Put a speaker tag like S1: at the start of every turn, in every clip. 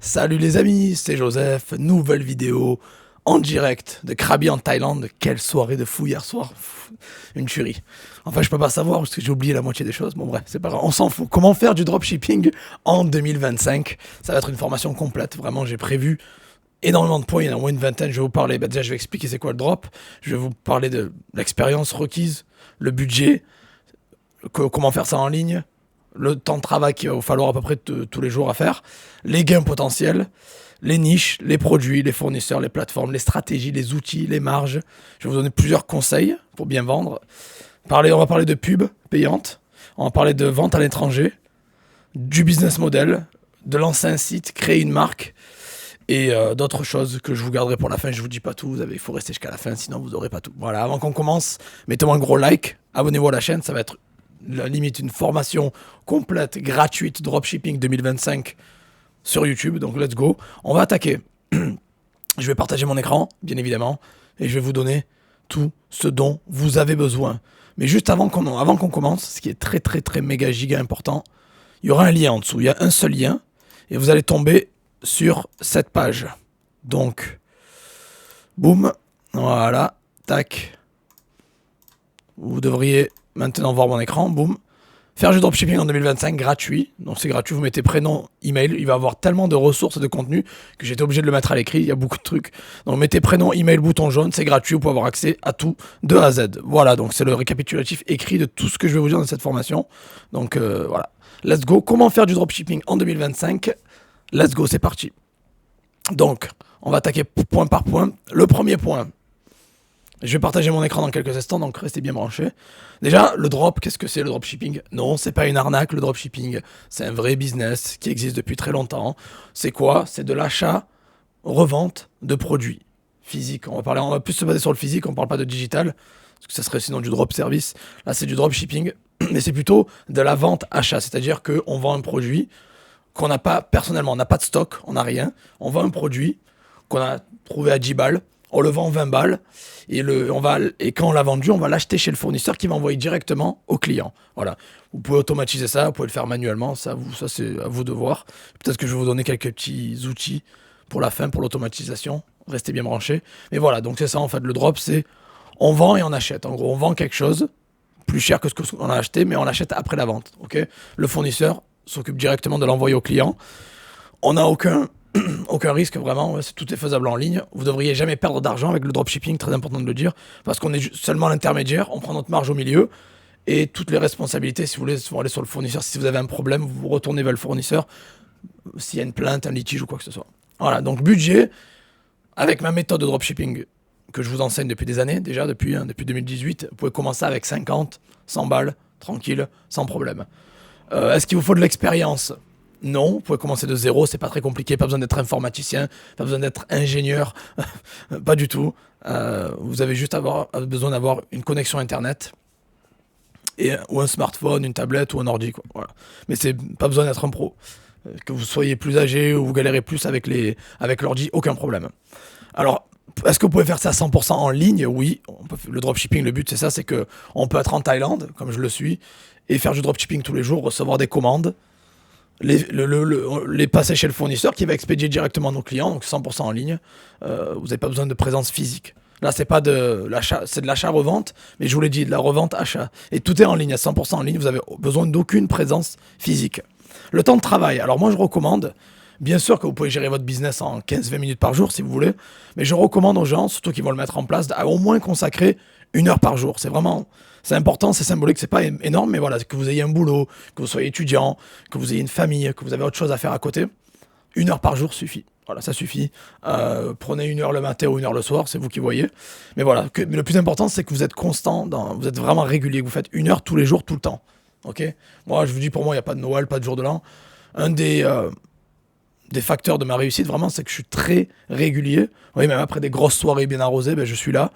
S1: Salut les amis, c'est Joseph, nouvelle vidéo en direct de Krabi en Thaïlande. Quelle soirée de fou hier soir, une tuerie. Enfin, je peux pas savoir parce que j'ai oublié la moitié des choses. Bon bref, c'est pas grave, on s'en fout. Comment faire du dropshipping en 2025? Ça va être une formation complète, vraiment j'ai prévu énormément de points, il y en a au moins une vingtaine. Je vais vous parler, déjà je vais expliquer c'est quoi le drop, je vais vous parler de l'expérience requise, le budget, comment faire ça en ligne, le temps de travail qu'il va falloir à peu près tous les jours à faire, les gains potentiels, les niches, les produits, les fournisseurs, les plateformes, les stratégies, les outils, les marges. Je vais vous donner plusieurs conseils pour bien vendre. On va parler de pub payante, on va parler de vente à l'étranger, du business model, de lancer un site, créer une marque et d'autres choses que je vous garderai pour la fin. Je vous dis pas tout, il faut rester jusqu'à la fin, sinon vous n'aurez pas tout. Voilà, avant qu'on commence, mettez-moi un gros like, abonnez-vous à la chaîne, ça va être la limite une formation complète, gratuite, dropshipping 2025 sur YouTube. Donc let's go. On va attaquer. Je vais partager mon écran, bien évidemment, et je vais vous donner tout ce dont vous avez besoin. Mais juste avant qu'on commence, ce qui est très très très méga giga important, il y aura un lien en dessous. Il y a un seul lien, et vous allez tomber sur cette page. Donc, boum, voilà, tac. Vous devriez maintenant voir mon écran, boum. Faire du dropshipping en 2025 gratuit. Donc c'est gratuit, vous mettez prénom, email. Il va y avoir tellement de ressources et de contenu que j'étais obligé de le mettre à l'écrit. Il y a beaucoup de trucs. Donc mettez prénom, email, bouton jaune, c'est gratuit. Vous pouvez avoir accès à tout de A à Z. Voilà, donc c'est le récapitulatif écrit de tout ce que je vais vous dire dans cette formation. Donc voilà. Let's go. Comment faire du dropshipping en 2025? Let's go, c'est parti. Donc, on va attaquer point par point. Le premier point. Je vais partager mon écran dans quelques instants, donc restez bien branchés. Déjà, le drop, qu'est-ce que c'est le dropshipping? Non, c'est pas une arnaque, le dropshipping. C'est un vrai business qui existe depuis très longtemps. C'est quoi? C'est de l'achat, revente de produits physiques. On va plus se baser sur le physique, on parle pas de digital, parce que ça serait sinon du drop service. Là, c'est du dropshipping, mais c'est plutôt de la vente-achat. C'est-à-dire qu'on vend un produit qu'on n'a pas, personnellement, on n'a pas de stock, on n'a rien. On vend un produit qu'on a trouvé à 10 balles, on le vend 20 balles, et quand on l'a vendu, on va l'acheter chez le fournisseur qui va envoyer directement au client. Voilà. Vous pouvez automatiser ça, vous pouvez le faire manuellement, ça c'est à vous de voir. Peut-être que je vais vous donner quelques petits outils pour la fin, pour l'automatisation. Restez bien branchés. Mais voilà, donc c'est ça en fait, le drop, c'est on vend et on achète. En gros, on vend quelque chose plus cher que ce qu'on a acheté, mais on l'achète après la vente. Okay, le fournisseur s'occupe directement de l'envoyer au client. On n'a aucun risque, vraiment, ouais, tout est faisable en ligne. Vous devriez jamais perdre d'argent avec le dropshipping, très important de le dire, parce qu'on est seulement l'intermédiaire, on prend notre marge au milieu, et toutes les responsabilités, si vous voulez, vont aller sur le fournisseur. Si vous avez un problème, vous retournez vers le fournisseur, s'il y a une plainte, un litige ou quoi que ce soit. Voilà, donc budget, avec ma méthode de dropshipping, que je vous enseigne depuis des années, déjà depuis 2018, vous pouvez commencer avec 50, 100 balles, tranquille, sans problème. Est-ce qu'il vous faut de l'expérience? Non, vous pouvez commencer de zéro, c'est pas très compliqué, pas besoin d'être informaticien, pas besoin d'être ingénieur, pas du tout. Vous avez juste besoin d'avoir une connexion internet ou un smartphone, une tablette ou un ordi, quoi. Voilà. Mais c'est pas besoin d'être un pro. Que vous soyez plus âgé ou vous galérez plus avec l'ordi, aucun problème. Alors, est-ce que vous pouvez faire ça à 100% en ligne? Oui, le dropshipping, le but c'est ça, c'est que on peut être en Thaïlande, comme je le suis, et faire du dropshipping tous les jours, recevoir des commandes, les passer chez le fournisseur qui va expédier directement à nos clients, donc 100% en ligne. Vous n'avez pas besoin de présence physique. Là, c'est pas de l'achat, c'est de l'achat-revente, mais je vous l'ai dit, de la revente-achat. Et tout est en ligne, à 100% en ligne, vous avez besoin d'aucune présence physique. Le temps de travail, alors moi je recommande, bien sûr que vous pouvez gérer votre business en 15-20 minutes par jour si vous voulez, mais je recommande aux gens, surtout qui vont le mettre en place, à au moins consacrer 1 heure par jour. C'est important, c'est symbolique, c'est pas énorme, mais voilà, que vous ayez un boulot, que vous soyez étudiant, que vous ayez une famille, que vous avez autre chose à faire à côté, 1 heure par jour suffit. Voilà, ça suffit. Prenez 1 heure le matin ou 1 heure le soir, c'est vous qui voyez. Mais voilà, mais le plus important, c'est que vous êtes constant, vous êtes vraiment régulier, que vous faites 1 heure tous les jours, tout le temps. Ok? Moi, je vous dis, pour moi, il n'y a pas de Noël, pas de jour de l'an. Un des facteurs de ma réussite, vraiment, c'est que je suis très régulier. Oui, même après des grosses soirées bien arrosées, ben, je suis là.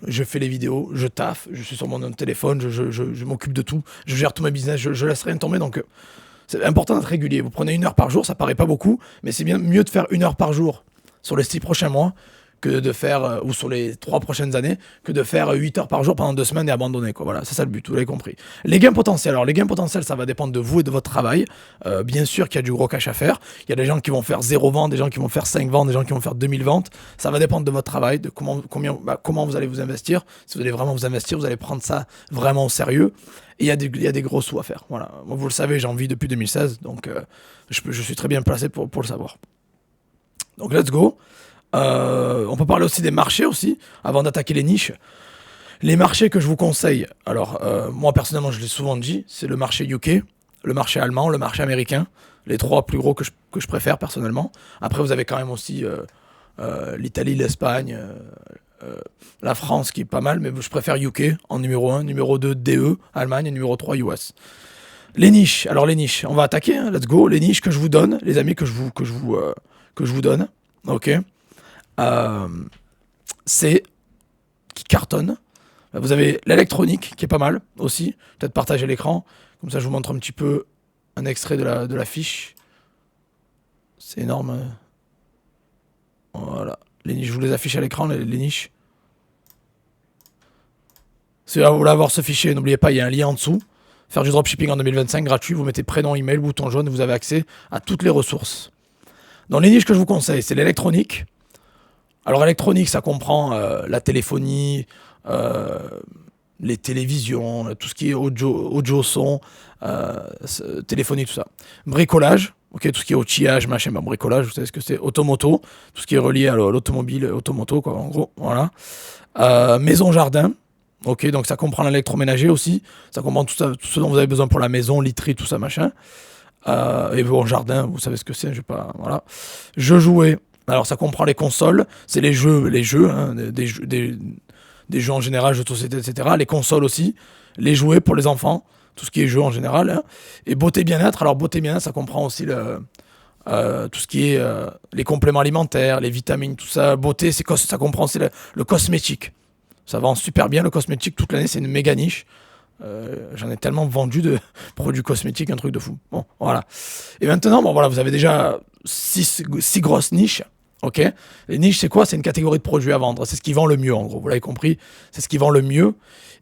S1: Je fais les vidéos, je taffe, je suis sur mon téléphone, je m'occupe de tout. Je gère tout ma business, je laisse rien tomber. Donc, c'est important d'être régulier. Vous prenez 1 heure par jour, ça paraît pas beaucoup, mais c'est bien mieux de faire 1 heure par jour sur les 6 prochains mois que de faire, ou sur les 3 prochaines années, que de faire 8 heures par jour pendant 2 semaines et abandonner, quoi. Voilà, c'est ça le but, vous l'avez compris. Les gains potentiels, alors les gains potentiels, ça va dépendre de vous et de votre travail. Bien sûr qu'il y a du gros cash à faire. Il y a des gens qui vont faire 0 ventes, des gens qui vont faire 5 ventes, des gens qui vont faire 2000 ventes. Ça va dépendre de votre travail, de comment vous allez vous investir. Si vous allez vraiment vous investir, vous allez prendre ça vraiment au sérieux. Et il y a des gros sous à faire. Voilà. Moi, vous le savez, j'en vis depuis 2016, donc je suis très bien placé pour le savoir. Donc let's go. On peut parler aussi des marchés aussi, avant d'attaquer les niches. Les marchés que je vous conseille, alors moi personnellement je l'ai souvent dit, c'est le marché UK, le marché allemand, le marché américain, les 3 plus gros que je préfère personnellement. Après vous avez quand même aussi l'Italie, l'Espagne, la France qui est pas mal, mais je préfère UK en numéro 1, numéro 2 DE, Allemagne et numéro 3 US. Les niches, alors les niches, on va attaquer, hein, let's go, les niches que je vous donne, les amis que je vous donne, ok. C'est qui cartonne. Vous avez l'électronique qui est pas mal aussi. Peut-être partager l'écran. Comme ça, je vous montre un petit peu un extrait de la fiche. C'est énorme. Voilà. Les niches, je vous les affiche à l'écran, les niches. Si vous voulez avoir ce fichier, n'oubliez pas, il y a un lien en dessous. Faire du dropshipping en 2025 gratuit. Vous mettez prénom, email, bouton jaune. Vous avez accès à toutes les ressources. Dans les niches que je vous conseille, c'est l'électronique. Alors électronique, ça comprend la téléphonie, les télévisions, tout ce qui est audio son, téléphonie, tout ça. Bricolage, ok, tout ce qui est outillage, machin, bricolage, vous savez ce que c'est, automoto, tout ce qui est relié à l'automobile, automoto, quoi, en gros, voilà. Maison jardin, ok, donc ça comprend l'électroménager aussi, ça comprend tout ça, tout ce dont vous avez besoin pour la maison, literie, tout ça, machin. Et bon, jardin, vous savez ce que c'est, je sais pas, voilà. Jeux jouets. Alors ça comprend les consoles, c'est les jeux, hein, des jeux en général, jeux de société, etc. Les consoles aussi, les jouets pour les enfants, tout ce qui est jeux en général. Hein. Et beauté bien-être, alors beauté bien-être, ça comprend aussi tout ce qui est les compléments alimentaires, les vitamines, tout ça. Beauté, ça comprend aussi le cosmétique. Ça vend super bien le cosmétique toute l'année, c'est une méga niche. J'en ai tellement vendu de produits cosmétiques, un truc de fou. Bon, voilà. Et maintenant, bon, voilà, vous avez déjà 6 grosses niches. Ok. Les niches, c'est quoi? C'est une catégorie de produits à vendre. C'est ce qui vend le mieux, en gros. Vous l'avez compris. C'est ce qui vend le mieux.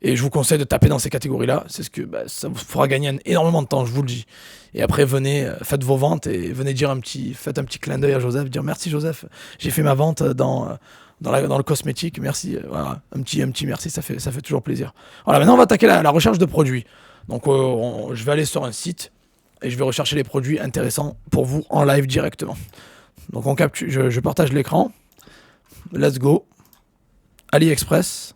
S1: Et je vous conseille de taper dans ces catégories-là. C'est ce que ça vous fera gagner énormément de temps, je vous le dis. Et après, venez, faites vos ventes et venez faites un petit clin d'œil à Joseph. Dire merci Joseph, j'ai fait ma vente dans le cosmétique. Merci. Voilà. Un petit merci, ça fait toujours plaisir. Voilà, maintenant on va attaquer la recherche de produits. Donc je vais aller sur un site et je vais rechercher les produits intéressants pour vous en live directement. Donc je partage l'écran. Let's go. AliExpress.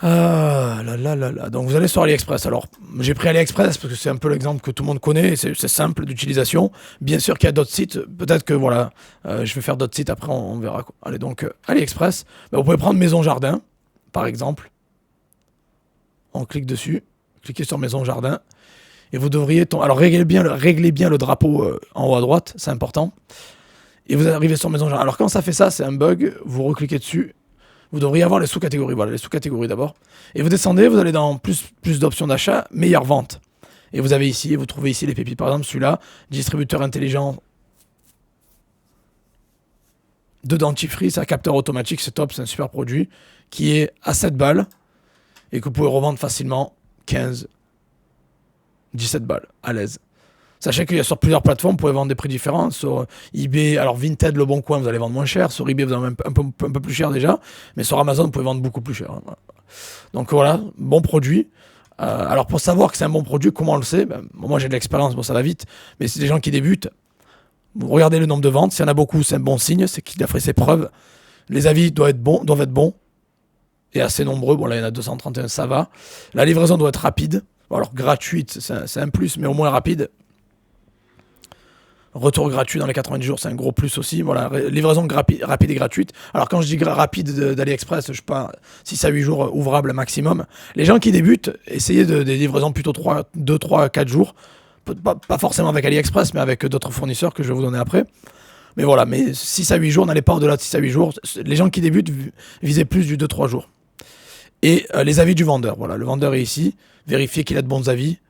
S1: Donc vous allez sur AliExpress. Alors j'ai pris AliExpress parce que c'est un peu l'exemple que tout le monde connaît. Et c'est simple d'utilisation. Bien sûr qu'il y a d'autres sites. Peut-être que voilà, je vais faire d'autres sites après, on verra quoi. Allez, donc AliExpress. Vous pouvez prendre Maison Jardin, par exemple. On clique dessus. Cliquez sur Maison Jardin. Et vous devriez... Alors réglez bien le drapeau en haut à droite, c'est important. Et vous arrivez sur Maison Jardin. Alors quand ça fait ça, c'est un bug. Vous recliquez dessus. Vous devriez avoir les sous-catégories. Voilà, les sous-catégories d'abord. Et vous descendez, vous allez dans plus d'options d'achat, meilleure vente. Et vous trouvez ici les pépites. Par exemple, celui-là, distributeur intelligent de dentifrice à capteur automatique, c'est top, c'est un super produit, qui est à 7 balles et que vous pouvez revendre facilement 15, 17 balles, à l'aise. Sachez qu'il y a sur plusieurs plateformes, vous pouvez vendre des prix différents. Sur eBay, alors Vinted, Le Bon Coin, vous allez vendre moins cher. Sur eBay, vous allez un peu plus cher déjà. Mais sur Amazon, vous pouvez vendre beaucoup plus cher. Donc voilà, bon produit. Alors pour savoir que c'est un bon produit, comment on le sait? Moi j'ai de l'expérience, bon ça va vite. Mais c'est des gens qui débutent. Vous regardez le nombre de ventes. S'il y en a beaucoup, c'est un bon signe. C'est qu'il a fait ses preuves. Les avis doivent être bons. Et assez nombreux. Bon là, il y en a 231, ça va. La livraison doit être rapide. Bon, alors gratuite, c'est un plus, mais au moins rapide. Retour gratuit dans les 90 jours, c'est un gros plus aussi. Voilà, livraison rapide et gratuite. Alors quand je dis rapide d'AliExpress, je sais pas, 6 à 8 jours ouvrables maximum. Les gens qui débutent, essayez des livraisons plutôt 2, 3, 4 jours. Pas forcément avec AliExpress, mais avec d'autres fournisseurs que je vais vous donner après. Mais voilà, mais 6 à 8 jours, n'allez pas au-delà de 6 à 8 jours. Les gens qui débutent, visez plus du 2-3 jours. Et les avis du vendeur. Voilà, le vendeur est ici. Vérifiez qu'il a de bons avis.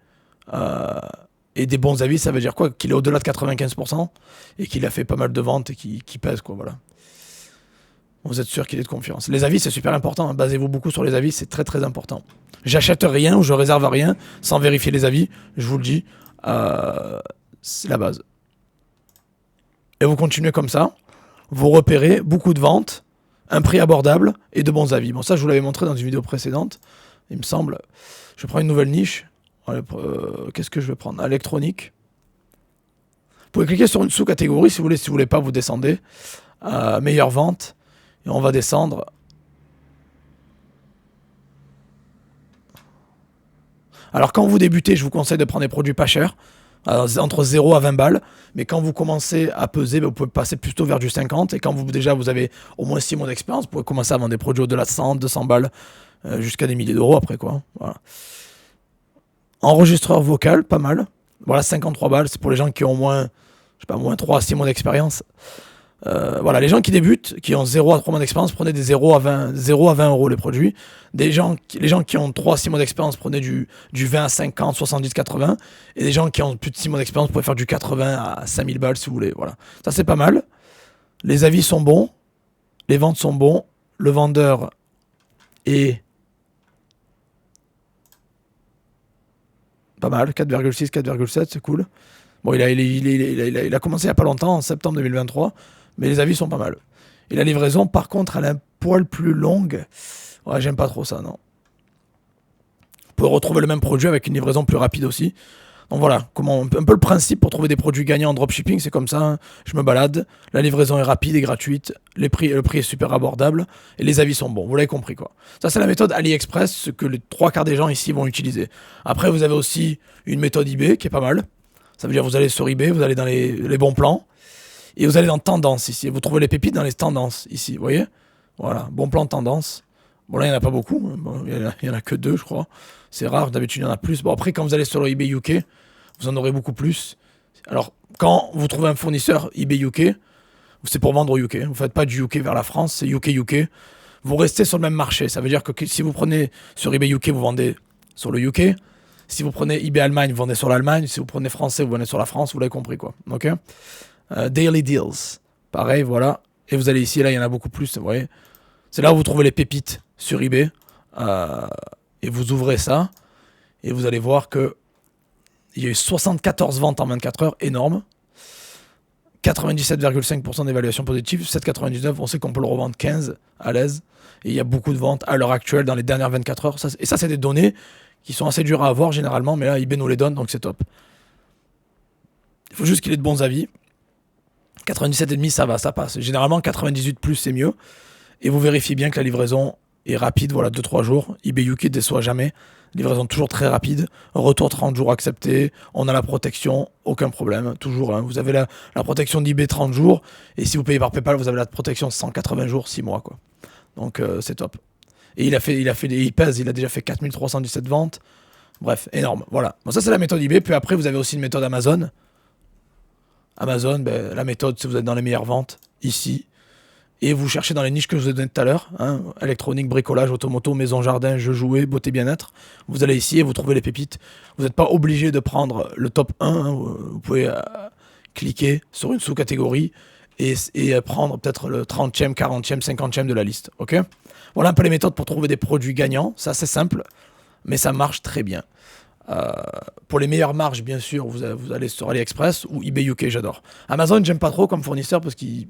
S1: Et des bons avis, ça veut dire quoi? Qu'il est au-delà de 95% et qu'il a fait pas mal de ventes et qu'il pèse, quoi, voilà. Vous êtes sûr qu'il est de confiance. Les avis, c'est super important. Hein. Basez-vous beaucoup sur les avis, c'est très très important. J'achète rien ou je réserve rien sans vérifier les avis. Je vous le dis, c'est la base. Et vous continuez comme ça. Vous repérez beaucoup de ventes, un prix abordable et de bons avis. Bon, ça, je vous l'avais montré dans une vidéo précédente, il me semble. Je prends une nouvelle niche. Qu'est-ce que je vais prendre? Électronique. Vous pouvez cliquer sur une sous-catégorie si vous voulez. Si vous voulez pas, vous descendez. Meilleure vente. Et on va descendre. Alors quand vous débutez, je vous conseille de prendre des produits pas chers. Entre 0 à 20 balles. Mais quand vous commencez à peser, vous pouvez passer plutôt vers du 50. Et quand vous avez au moins 6 mois d'expérience, vous pouvez commencer à vendre des produits au-delà de 100, 200 balles. Jusqu'à des milliers d'euros après, quoi. Voilà. Enregistreur vocal, pas mal. Voilà, 53 balles. C'est pour les gens qui ont moins 3 à 6 mois d'expérience. Voilà, les gens qui débutent, qui ont 0 à 3 mois d'expérience, prenaient des 0 à 20 euros les produits. Les gens qui ont 3 à 6 mois d'expérience prenaient du 20 à 50, 70, 80. Et les gens qui ont plus de 6 mois d'expérience pouvaient faire du 80 à 5000 balles si vous voulez. Voilà. Ça, c'est pas mal. Les avis sont bons. Les ventes sont bons. Le vendeur est pas mal. 4,6, 4,7, c'est cool. Bon, il a commencé il n'y a pas longtemps, en septembre 2023. Mais les avis sont pas mal. Et la livraison, par contre, elle est un poil plus longue. Ouais, j'aime pas trop ça, non. Vous pouvez retrouver le même produit avec une livraison plus rapide aussi. Donc voilà, un peu le principe pour trouver des produits gagnants en dropshipping, c'est comme ça. Hein. Je me balade, la livraison est rapide et gratuite, le prix est super abordable et les avis sont bons. Vous l'avez compris, quoi. Ça, c'est la méthode AliExpress, ce que les 3 quarts des gens ici vont utiliser. Après, vous avez aussi une méthode eBay qui est pas mal. Ça veut dire vous allez sur eBay, vous allez dans les bons plans. Et vous allez dans tendance ici. Vous trouvez les pépites dans les tendances ici. Vous voyez? Voilà. Bon plan de tendance. Bon, là, il n'y en a pas beaucoup. Bon, il n'y en a que 2, je crois. C'est rare. D'habitude, il y en a plus. Bon, après, quand vous allez sur le eBay UK, vous en aurez beaucoup plus. Alors, quand vous trouvez un fournisseur eBay UK, c'est pour vendre au UK. Vous ne faites pas du UK vers la France, c'est UK. Vous restez sur le même marché. Ça veut dire que si vous prenez sur eBay UK, vous vendez sur le UK. Si vous prenez eBay Allemagne, vous vendez sur l'Allemagne. Si vous prenez français, vous vendez sur la France. Vous l'avez compris, quoi. OK? Daily Deals. Pareil, voilà. Et vous allez ici, là, il y en a beaucoup plus, vous voyez. C'est là où vous trouvez les pépites sur eBay. Et vous ouvrez ça. Et vous allez voir que il y a eu 74 ventes en 24 heures, énorme. 97,5% d'évaluation positive. 7,99, on sait qu'on peut le revendre 15 à l'aise. Et il y a beaucoup de ventes à l'heure actuelle dans les dernières 24 heures. Et ça, c'est des données qui sont assez dures à avoir généralement. Mais là, eBay nous les donne, donc c'est top. Il faut juste qu'il ait de bons avis. 97,5, ça va, ça passe. Généralement, 98 plus, c'est mieux. Et vous vérifiez bien que la livraison est rapide, voilà, 2-3 jours. eBay UK ne déçoit jamais. Livraison toujours très rapide. Retour 30 jours accepté. On a la protection, aucun problème. Toujours, hein. Vous avez la protection d'eBay 30 jours. Et si vous payez par PayPal, vous avez la protection 180 jours, 6 mois, quoi. Donc, c'est top. Et il a déjà fait 4317 ventes. Bref, énorme. Voilà. Bon, ça, c'est la méthode eBay. Puis après, vous avez aussi une méthode Amazon. Amazon, la méthode, c'est vous êtes dans les meilleures ventes, ici, et vous cherchez dans les niches que je vous ai données tout à l'heure, hein, électronique, bricolage, automoto, maison, jardin, jeux, jouets, beauté, bien-être. Vous allez ici et vous trouvez les pépites. Vous n'êtes pas obligé de prendre le top 1, hein, vous pouvez cliquer sur une sous-catégorie et prendre peut-être le 30e, 40e, 50e de la liste. Ok? Voilà un peu les méthodes pour trouver des produits gagnants. C'est assez simple, mais ça marche très bien. Pour les meilleures marges, bien sûr, vous allez sur AliExpress ou eBay UK, j'adore. Amazon, j'aime pas trop comme fournisseur parce qu'ils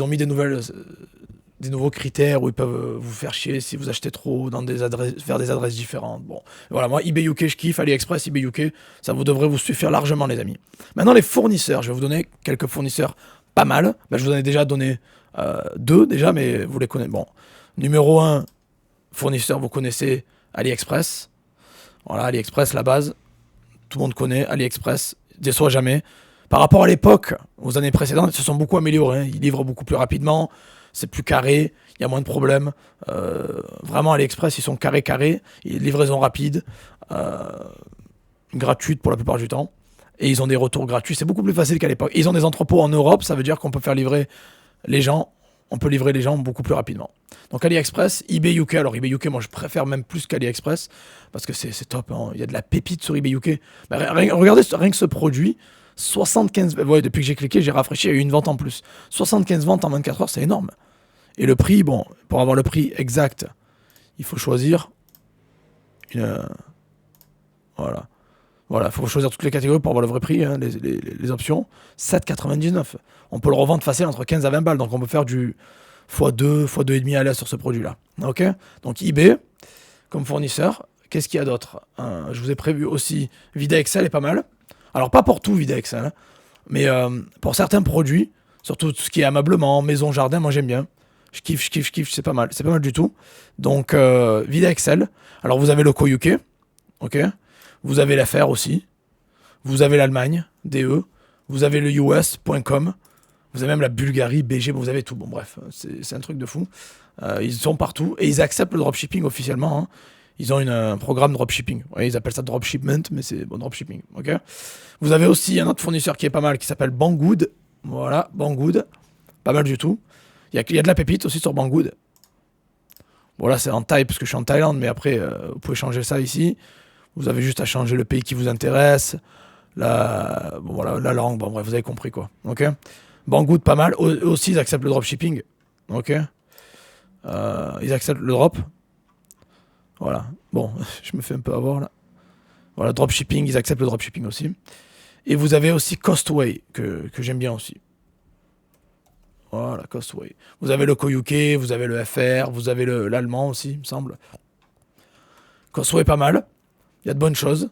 S1: ont mis des nouveaux critères où ils peuvent vous faire chier si vous achetez trop vers des adresses différentes. Bon, voilà, moi, eBay UK, je kiffe. AliExpress, eBay UK, ça devrait vous suffire largement, les amis. Maintenant, les fournisseurs, je vais vous donner quelques fournisseurs pas mal. Je vous en ai déjà donné 2, déjà, mais vous les connaissez. Bon, numéro 1, fournisseur, vous connaissez AliExpress. Voilà, AliExpress, la base, tout le monde connaît, AliExpress, déçoit jamais. Par rapport à l'époque, aux années précédentes, ils se sont beaucoup améliorés. Hein. Ils livrent beaucoup plus rapidement, c'est plus carré, il y a moins de problèmes. Vraiment, AliExpress, ils sont carrés, livraison rapide, gratuite pour la plupart du temps. Et ils ont des retours gratuits, c'est beaucoup plus facile qu'à l'époque. Ils ont des entrepôts en Europe, ça veut dire qu'on peut faire livrer les gens on peut livrer les gens beaucoup plus rapidement. Donc AliExpress, eBay UK. Alors eBay UK, moi je préfère même plus qu'AliExpress parce que c'est top. Hein. Il y a de la pépite sur eBay UK. Bah, regardez rien que ce produit. 75... Ouais, depuis que j'ai cliqué, j'ai rafraîchi, il y a eu une vente en plus. 75 ventes en 24 heures, c'est énorme. Et le prix, bon, pour avoir le prix exact, il faut choisir une... Voilà. Voilà, il faut choisir toutes les catégories pour avoir le vrai prix, hein, les options. 7,99. On peut le revendre facile entre 15 à 20 balles, donc on peut faire du x2, x2,5 à l'aise sur ce produit-là. Ok. Donc eBay, comme fournisseur. Qu'est-ce qu'il y a d'autre? Je vous ai prévu aussi, Vida Excel est pas mal. Alors pas pour tout Vida Excel, hein, mais pour certains produits, surtout tout ce qui est ameublement, maison, jardin, moi j'aime bien. Je kiffe, c'est pas mal du tout. Donc Vida Excel. Alors vous avez le UK, ok. Vous avez l'affaire aussi. Vous avez l'Allemagne, DE. Vous avez le US.com. Vous avez même la Bulgarie, BG. Vous avez tout. Bon, bref, c'est un truc de fou. Ils sont partout. Et ils acceptent le dropshipping officiellement. Hein. Ils ont un programme de dropshipping. Ouais, ils appellent ça dropshipment, mais c'est bon, dropshipping. Okay. Vous avez aussi un autre fournisseur qui est pas mal, qui s'appelle Banggood. Voilà, Banggood. Pas mal du tout. Il y a de la pépite aussi sur Banggood. Bon, là, c'est en Thaï, parce que je suis en Thaïlande, mais après, vous pouvez changer ça ici. Vous avez juste à changer le pays qui vous intéresse, bon, voilà, la langue, bon bref, vous avez compris quoi. Ok. Banggood, pas mal. Eux aussi, ils acceptent le dropshipping. Ok. Ils acceptent le drop. Voilà. Bon, je me fais un peu avoir là. Voilà, dropshipping, ils acceptent le dropshipping aussi. Et vous avez aussi Costway, que j'aime bien aussi. Voilà, Costway. Vous avez le UK, vous avez le FR, vous avez l'allemand aussi, il me semble. Costway, pas mal. Il y a de bonnes choses.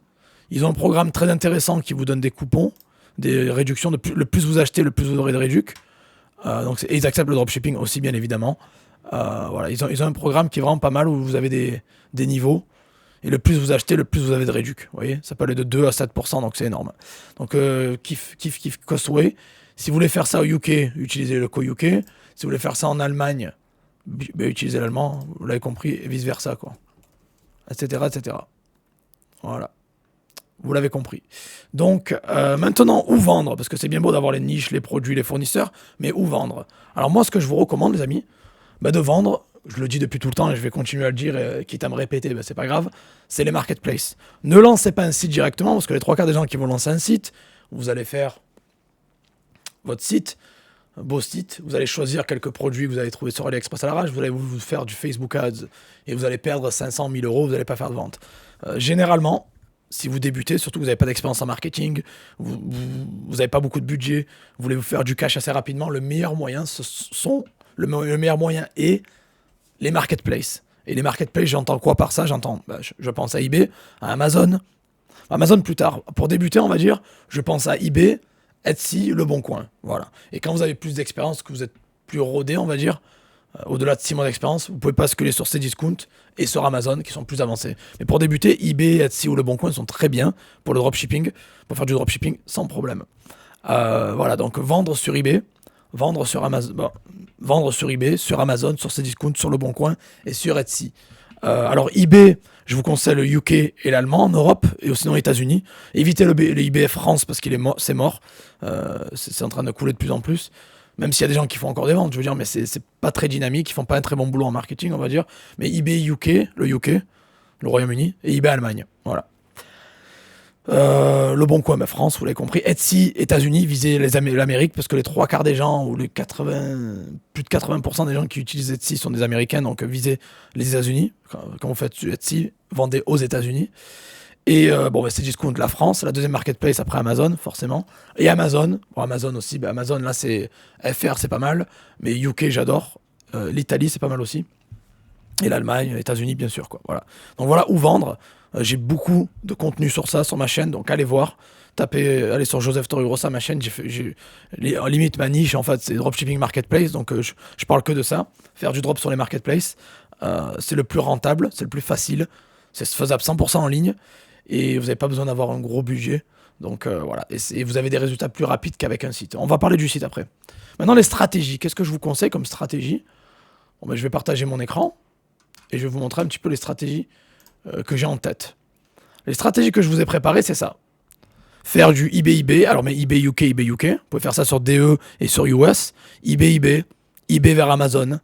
S1: Ils ont un programme très intéressant qui vous donne des coupons, des réductions. Le plus vous achetez, le plus vous aurez de réduc. Et ils acceptent le dropshipping aussi, bien évidemment. Voilà, ils ont un programme qui est vraiment pas mal où vous avez des niveaux. Et le plus vous achetez, le plus vous avez de réduc. Vous voyez, ça peut aller de 2 à 7%, donc c'est énorme. Donc, kiff, Costway. Si vous voulez faire ça au UK, utilisez le UK. Si vous voulez faire ça en Allemagne, utilisez l'allemand. Vous l'avez compris, et vice-versa, quoi. Etc., etc. Voilà. Vous l'avez compris. Donc, maintenant, où vendre? Parce que c'est bien beau d'avoir les niches, les produits, les fournisseurs, mais où vendre? Alors moi, ce que je vous recommande, les amis, de vendre, je le dis depuis tout le temps et je vais continuer à le dire, quitte à me répéter, c'est pas grave, c'est les marketplaces. Ne lancez pas un site directement, parce que les 3 quarts des gens qui vont lancer un site, vous allez faire votre site, un beau site, vous allez choisir quelques produits que vous allez trouver sur AliExpress à l'arrache, vous allez vous faire du Facebook Ads, et vous allez perdre 500 000 euros, vous n'allez pas faire de vente. Généralement, si vous débutez, surtout que vous n'avez pas d'expérience en marketing, vous n'avez pas beaucoup de budget, vous voulez vous faire du cash assez rapidement, le meilleur moyen, le meilleur moyen est les marketplaces. Et les marketplaces, j'entends quoi par ça? Je pense à eBay, à Amazon. Amazon plus tard. Pour débuter, on va dire, je pense à eBay, Etsy, Le Bon Coin. Voilà. Et quand vous avez plus d'expérience, que vous êtes plus rodé, on va dire, au-delà de 6 mois d'expérience, vous pouvez basculer sur Cdiscount et sur Amazon qui sont plus avancés. Mais pour débuter, eBay, Etsy ou Le Bon Coin sont très bien pour le dropshipping, pour faire du dropshipping sans problème. Voilà, donc vendre sur eBay, vendre sur eBay, sur Amazon, sur Cdiscount, sur Le Bon Coin et sur Etsy. Alors eBay, je vous conseille le UK et l'allemand en Europe et aussi aux États-Unis. Évitez le eBay France parce c'est mort. C'est en train de couler de plus en plus. Même s'il y a des gens qui font encore des ventes, je veux dire, mais c'est pas très dynamique, ils font pas un très bon boulot en marketing, on va dire. Mais eBay UK, le Royaume-Uni, et eBay Allemagne, voilà. Le Bon Coin, France, vous l'avez compris. Etsy, États-Unis, visez l'Amérique, parce que les 3 quarts des gens, ou plus de 80% des gens qui utilisent Etsy sont des Américains, donc visez les États-Unis. Quand vous faites Etsy, vendez aux États-Unis. Et c'est Discount, la France, la deuxième marketplace après Amazon, forcément. Et Amazon, Amazon aussi, Amazon là c'est FR, c'est pas mal, mais UK j'adore, l'Italie c'est pas mal aussi, et l'Allemagne, les États-Unis bien sûr, quoi. Voilà. Donc voilà où vendre. J'ai beaucoup de contenu sur ça, sur ma chaîne, donc allez voir. Allez sur Joseph Torregrossa, ma chaîne, limite ma niche en fait, c'est dropshipping marketplace, donc je parle que de ça. Faire du drop sur les marketplaces, c'est le plus rentable, c'est le plus facile, c'est faisable 100% en ligne. Et vous n'avez pas besoin d'avoir un gros budget. Donc voilà, et vous avez des résultats plus rapides qu'avec un site. On va parler du site après. Maintenant, les stratégies. Qu'est-ce que je vous conseille comme stratégie? Je vais partager mon écran et je vais vous montrer un petit peu les stratégies que j'ai en tête. Les stratégies que je vous ai préparées, c'est ça. Faire du eBay. Alors, mais eBay UK. Vous pouvez faire ça sur DE et sur US. eBay. eBay vers Amazon,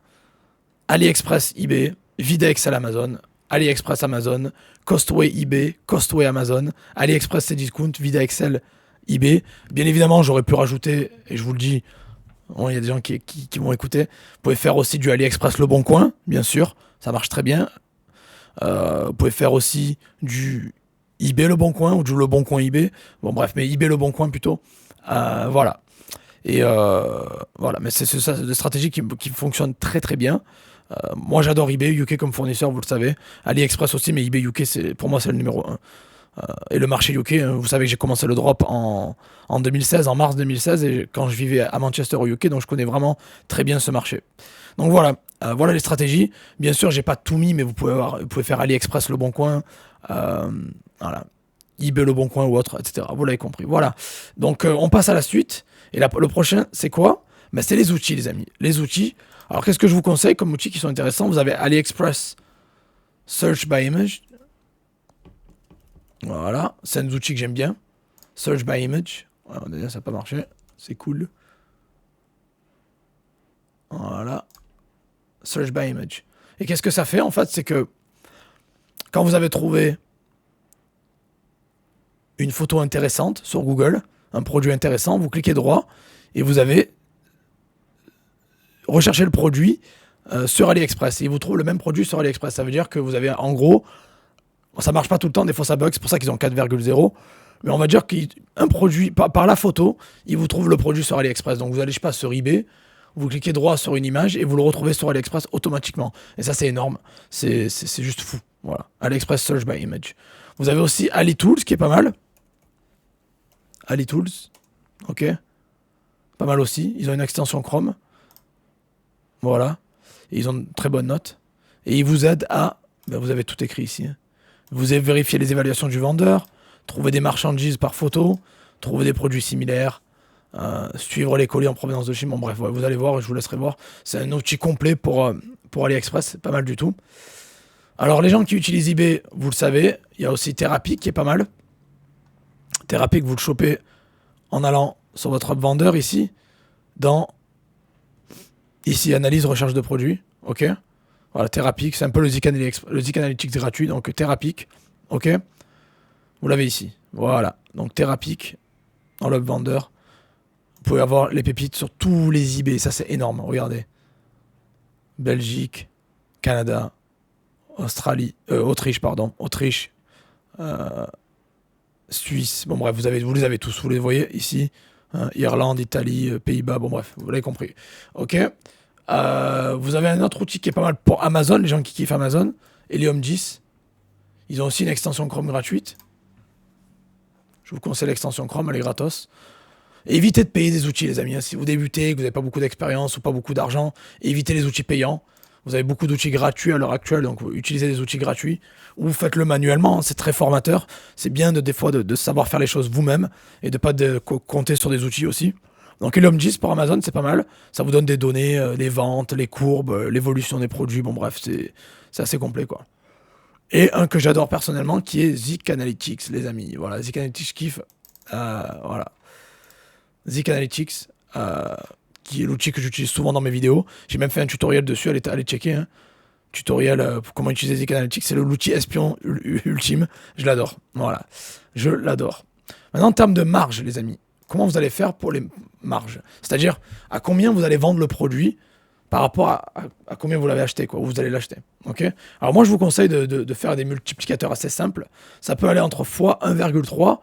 S1: AliExpress eBay, Videexcel Amazon, AliExpress Amazon, Costway eBay, Costway Amazon, AliExpress Cdiscount, Videexcel eBay. Bien évidemment, j'aurais pu rajouter, et je vous le dis, il y a des gens qui vont écouter, vous pouvez faire aussi du AliExpress Le Bon Coin, bien sûr, ça marche très bien. Vous pouvez faire aussi du eBay Le Bon Coin ou du Le Bon Coin eBay. Bon bref, mais eBay Le Bon Coin plutôt. Voilà. Et voilà, mais c'est ça, c'est des stratégies qui fonctionnent très très bien. Moi j'adore eBay UK comme fournisseur, vous le savez. AliExpress aussi, mais eBay UK, pour moi c'est le numéro 1. Et le marché UK, vous savez que j'ai commencé le drop en 2016, en mars 2016, et quand je vivais à Manchester au UK, donc je connais vraiment très bien ce marché. Donc voilà, voilà les stratégies. Bien sûr, j'ai pas tout mis, mais vous pouvez faire AliExpress Le Bon Coin, voilà, eBay Le Bon Coin ou autre, etc. Vous l'avez compris. Voilà. Donc on passe à la suite. Et là, le prochain, c'est quoi? Ben, c'est les outils, les amis. Les outils. Alors qu'est-ce que je vous conseille comme outils qui sont intéressants? Vous avez AliExpress Search by Image. Voilà, c'est un outil que j'aime bien. Search by Image. Voilà, déjà, ça n'a pas marché. C'est cool. Voilà. Search by Image. Et qu'est-ce que ça fait en fait? C'est que quand vous avez trouvé une photo intéressante sur Google, un produit intéressant, vous cliquez droit et vous avez recherché le produit sur AliExpress. Et il vous trouve le même produit sur AliExpress. Ça veut dire que vous avez en gros, ça marche pas tout le temps, des fois ça bug, c'est pour ça qu'ils ont 4,0. Mais on va dire qu'un produit, par la photo, il vous trouve le produit sur AliExpress. Donc vous allez, je sais pas, sur eBay, vous cliquez droit sur une image et vous le retrouvez sur AliExpress automatiquement. Et ça, c'est énorme. C'est juste fou. Voilà. AliExpress Search by Image. Vous avez aussi AliTools qui est pas mal. AliTools. Ok. Pas mal aussi. Ils ont une extension Chrome. Voilà. Et ils ont une très bonne note. Et ils vous aident à... Ben, vous avez tout écrit ici. Vous avez vérifié les évaluations du vendeur, trouver des marchandises par photo, trouver des produits similaires, suivre les colis en provenance de Chine. Bon bref, ouais, vous allez voir, je vous laisserai voir. C'est un outil complet pour AliExpress, c'est pas mal du tout. Alors les gens qui utilisent eBay, vous le savez, il y a aussi Therapy qui est pas mal. Therapy que vous le chopez en allant sur votre vendeur ici, dans ici analyse recherche de produits, ok. Voilà, Therapy, c'est un peu le Zik Analytics gratuit, donc Therapy, ok. Vous l'avez ici, voilà. Donc Therapy, dans le vendeur, vous pouvez avoir les pépites sur tous les eBay, ça c'est énorme, regardez. Belgique, Canada, Autriche, Suisse, bon bref, vous les avez tous, vous les voyez ici, hein, Irlande, Italie, Pays-Bas, bon bref, vous l'avez compris. Ok. Vous avez un autre outil qui est pas mal pour Amazon, les gens qui kiffent Amazon, Helium 10. Ils ont aussi une extension Chrome gratuite. Je vous conseille l'extension Chrome, elle est gratos. Évitez de payer des outils, les amis. Si vous débutez, que vous n'avez pas beaucoup d'expérience ou pas beaucoup d'argent, évitez les outils payants. Vous avez beaucoup d'outils gratuits à l'heure actuelle, donc utilisez des outils gratuits ou faites-le manuellement, c'est très formateur. C'est bien des fois de savoir faire les choses vous-même et de pas compter sur des outils aussi. Donc Helium 10 pour Amazon, c'est pas mal. Ça vous donne des données, les ventes, les courbes, l'évolution des produits. Bon bref, c'est assez complet quoi. Et un que j'adore personnellement qui est Zik Analytics, les amis. Voilà, Zik Analytics kiffe. Voilà. Zik Analytics, qui est l'outil que j'utilise souvent dans mes vidéos. J'ai même fait un tutoriel dessus, allez checker. Hein. Tutoriel pour comment utiliser Zik Analytics, c'est l'outil espion ultime. Je l'adore. Voilà, je l'adore. Maintenant, en termes de marge, les amis, comment vous allez faire pour les marges? C'est-à-dire, à combien vous allez vendre le produit par rapport à combien vous l'avez acheté, quoi, où vous allez l'acheter. Okay, alors moi, je vous conseille de faire des multiplicateurs assez simples. Ça peut aller entre fois 1,3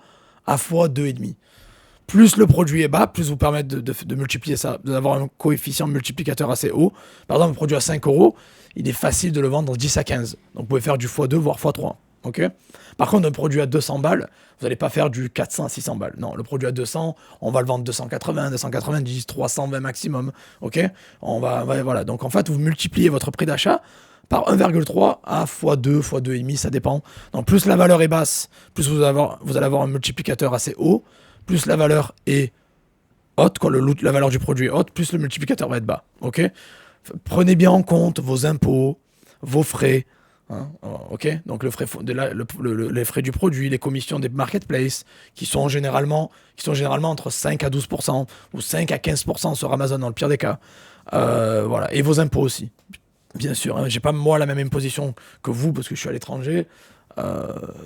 S1: à fois 2,5. Plus le produit est bas, plus vous permettre de multiplier ça, d'avoir un coefficient multiplicateur assez haut. Par exemple, un produit à 5 euros, il est facile de le vendre 10 à 15. Donc vous pouvez faire du x2, voire x3. Okay, par contre, un produit à 200 balles, vous n'allez pas faire du 400 à 600 balles. Non, le produit à 200, on va le vendre 280, 290, 320 maximum. Ok, voilà. Donc en fait, vous multipliez votre prix d'achat par 1,3 à x2, x2,5, ça dépend. Donc plus la valeur est basse, plus vous allez avoir un multiplicateur assez haut. Plus la valeur est haute, quand la valeur du produit est haute, plus le multiplicateur va être bas. Ok, prenez bien en compte vos impôts, vos frais. Hein, ok, donc les frais du produit, les commissions des marketplaces, qui sont généralement entre 5 à 12% ou 5 à 15% sur Amazon dans le pire des cas. Voilà. Et vos impôts aussi, bien sûr. Hein. J'ai pas moi la même imposition que vous parce que je suis à l'étranger.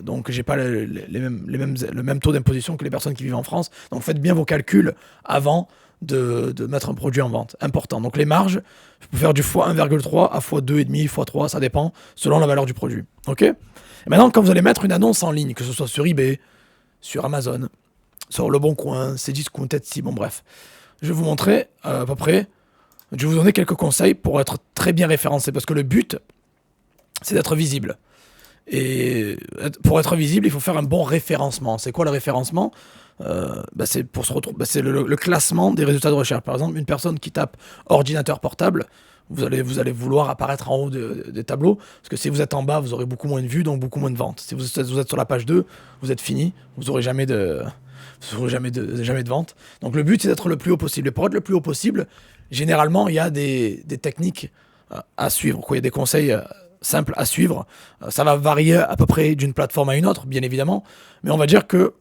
S1: Donc j'ai pas le même taux d'imposition que les personnes qui vivent en France. Donc faites bien vos calculs avant de mettre un produit en vente. Important. Donc les marges, je peux faire du x1,3 à x2,5, x3, ça dépend selon la valeur du produit. Ok. Et maintenant, quand vous allez mettre une annonce en ligne, que ce soit sur eBay, sur Amazon, sur Le Bon Coin, Cdiscount, Etsy, bon bref, je vais vous montrer à peu près. Je vais vous donner quelques conseils pour être très bien référencé parce que le but, c'est d'être visible. Et pour être visible, il faut faire un bon référencement. C'est quoi le référencement? C'est pour se retrouver, c'est le classement des résultats de recherche. Par exemple, une personne qui tape ordinateur portable, vous allez vouloir apparaître en haut des tableaux, parce que si vous êtes en bas, vous aurez beaucoup moins de vues, donc beaucoup moins de ventes. Si vous êtes sur la page 2, vous êtes fini, vous n'aurez jamais jamais de vente. Donc le but, c'est d'être le plus haut possible. Et pour être le plus haut possible, généralement, il y a des techniques à suivre, quoi. Il y a des conseils simple à suivre. Ça va varier à peu près d'une plateforme à une autre, bien évidemment, mais on va dire que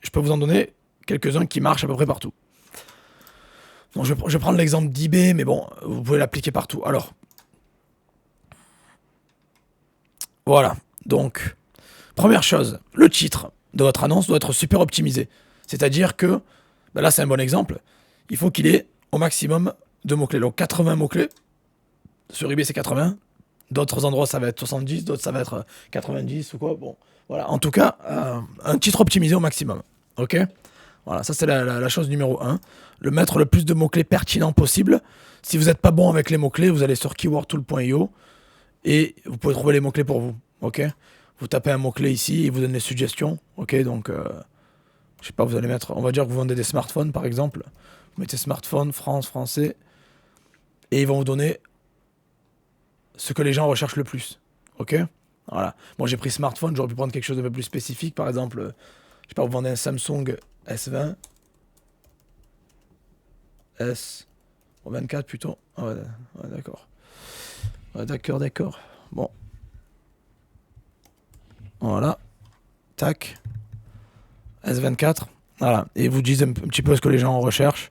S1: je peux vous en donner quelques-uns qui marchent à peu près partout. Donc je vais prendre l'exemple d'eBay, mais bon, vous pouvez l'appliquer partout. Alors, voilà. Donc, première chose, le titre de votre annonce doit être super optimisé. C'est-à-dire que, là c'est un bon exemple, il faut qu'il ait au maximum de mots-clés. Donc 80 mots-clés, sur eBay c'est 80, d'autres endroits ça va être 70, d'autres ça va être 90 ou quoi. Bon, voilà. En tout cas, un titre optimisé au maximum. Ok. Voilà, ça c'est la chose numéro 1. Le mettre le plus de mots-clés pertinents possible. Si vous n'êtes pas bon avec les mots-clés, vous allez sur keywordtool.io et vous pouvez trouver les mots-clés pour vous. Ok. Vous tapez un mot-clé ici et vous donne les suggestions. Ok. Donc, je sais pas, vous allez mettre, on va dire que vous vendez des smartphones par exemple. Vous mettez smartphone, France, français et ils vont vous donner ce que les gens recherchent le plus. Ok. Voilà. Bon, j'ai pris smartphone, j'aurais pu prendre quelque chose de peu plus spécifique. Par exemple, je sais pas, vous vendez un Samsung S20, S24 plutôt. Ah ouais, ouais, d'accord. Ouais, d'accord. Bon. Voilà. Tac. S24. Voilà. Et vous dites un petit peu ce que les gens recherchent.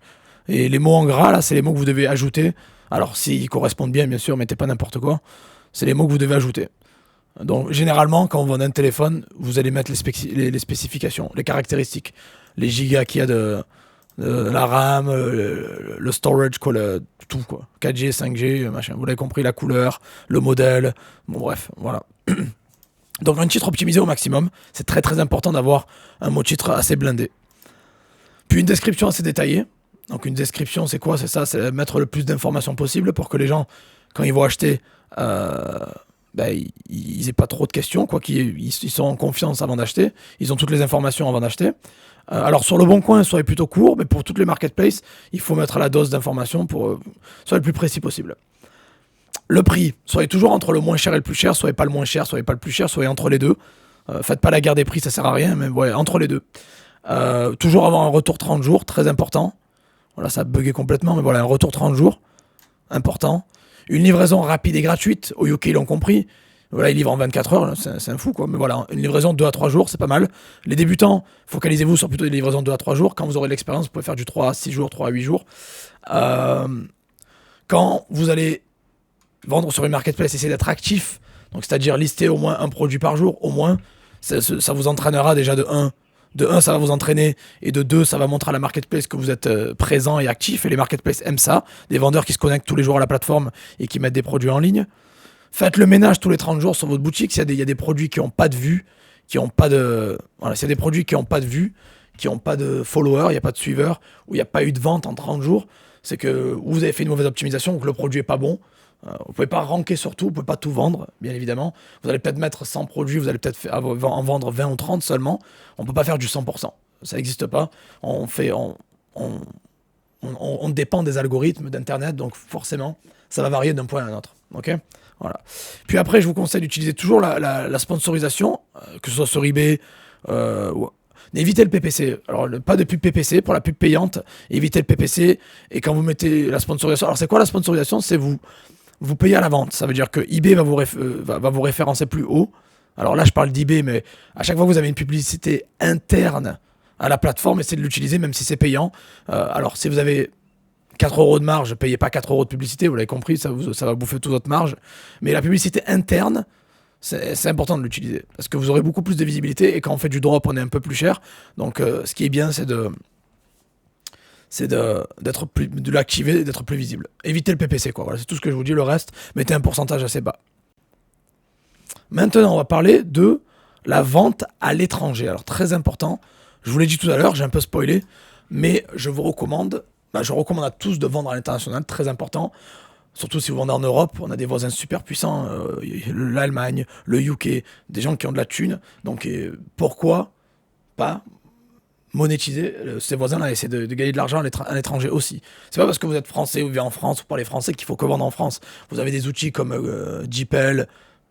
S1: Et les mots en gras, là, c'est les mots que vous devez ajouter. Alors, s'ils correspondent bien sûr, mettez pas n'importe quoi. C'est les mots que vous devez ajouter. Donc, généralement, quand vous vendez un téléphone, vous allez mettre les spécifications, les caractéristiques, les gigas qu'il y a de la RAM, le storage, quoi, tout, quoi. 4G, 5G, machin. Vous l'avez compris, la couleur, le modèle. Bon, bref, voilà. Donc, un titre optimisé au maximum. C'est très, très important d'avoir un mot-titre assez blindé. Puis, une description assez détaillée. Donc, une description, c'est quoi? C'est ça, c'est mettre le plus d'informations possible pour que les gens, quand ils vont acheter, ils aient pas trop de questions, quoi, ils sont en confiance avant d'acheter, ils ont toutes les informations avant d'acheter. Alors sur Le Bon Coin, soyez plutôt court, mais pour toutes les marketplaces, il faut mettre la dose d'informations pour soyez le plus précis possible. Le prix, soyez toujours entre le moins cher et le plus cher, soyez pas le moins cher, soyez pas le plus cher, soyez entre les deux. Faites pas la guerre des prix, ça sert à rien, mais ouais, entre les deux. Toujours avoir un retour 30 jours, très important. Voilà, ça a bugué complètement, mais voilà, un retour 30 jours, important. Une livraison rapide et gratuite, au UK ils l'ont compris. Voilà, ils livrent en 24 heures, c'est un fou quoi. Mais voilà, une livraison de 2 à 3 jours, c'est pas mal. Les débutants, focalisez-vous sur plutôt des livraisons de 2 à 3 jours. Quand vous aurez l'expérience, vous pouvez faire du 3 à 6 jours, 3 à 8 jours. Quand vous allez vendre sur une marketplace, essayez d'être actif. Donc c'est-à-dire lister au moins un produit par jour, au moins. Ça vous entraînera déjà de 1. De 1, ça va vous entraîner, et de 2, ça va montrer à la marketplace que vous êtes présent et actif, et les marketplaces aiment ça, des vendeurs qui se connectent tous les jours à la plateforme et qui mettent des produits en ligne. Faites le ménage tous les 30 jours sur votre boutique, s'il y a des produits qui n'ont pas de vues, qui n'ont pas de... Voilà, s'il y a des produits qui n'ont pas de vues, qui n'ont pas de followers, il n'y a pas de suiveurs, ou il n'y a pas eu de vente en 30 jours, c'est que ou vous avez fait une mauvaise optimisation, ou que le produit n'est pas bon. Vous ne pouvez pas ranker sur tout, vous ne pouvez pas tout vendre, bien évidemment. Vous allez peut-être mettre 100 produits, vous allez peut-être en vendre 20 ou 30 seulement. On ne peut pas faire du 100%. Ça n'existe pas. On dépend des algorithmes d'Internet, donc forcément, ça va varier d'un point à un autre. Ok. Voilà. Puis après, je vous conseille d'utiliser toujours la sponsorisation, que ce soit sur eBay. Évitez le PPC. Alors, pas de pub PPC pour la pub payante. Évitez le PPC. Et quand vous mettez la sponsorisation, alors c'est quoi la sponsorisation? C'est vous payez à la vente. Ça veut dire que eBay va vous référencer plus haut. Alors là, je parle d'eBay, mais à chaque fois que vous avez une publicité interne à la plateforme, essayez de l'utiliser, même si c'est payant. Alors, si vous avez 4 euros de marge, payez pas 4 euros de publicité, vous l'avez compris, ça va bouffer toute votre marge. Mais la publicité interne, c'est important de l'utiliser. Parce que vous aurez beaucoup plus de visibilité et quand on fait du drop, on est un peu plus cher. Donc ce qui est bien, c'est de l'activer et d'être plus visible. Évitez le PPC, quoi. Voilà, c'est tout ce que je vous dis. Le reste, mettez un pourcentage assez bas. Maintenant, on va parler de la vente à l'étranger. Alors, très important. Je vous l'ai dit tout à l'heure, j'ai un peu spoilé, mais je recommande à tous de vendre à l'international, très important. Surtout si vous vendez en Europe, on a des voisins super puissants, l'Allemagne, le UK, des gens qui ont de la thune. Donc, pourquoi pas monétiser ces voisins-là, essayer de gagner de l'argent à l'étranger aussi. C'est pas parce que vous êtes français ou vivez en France ou parlez français qu'il faut que vendre en France. Vous avez des outils comme DeepL,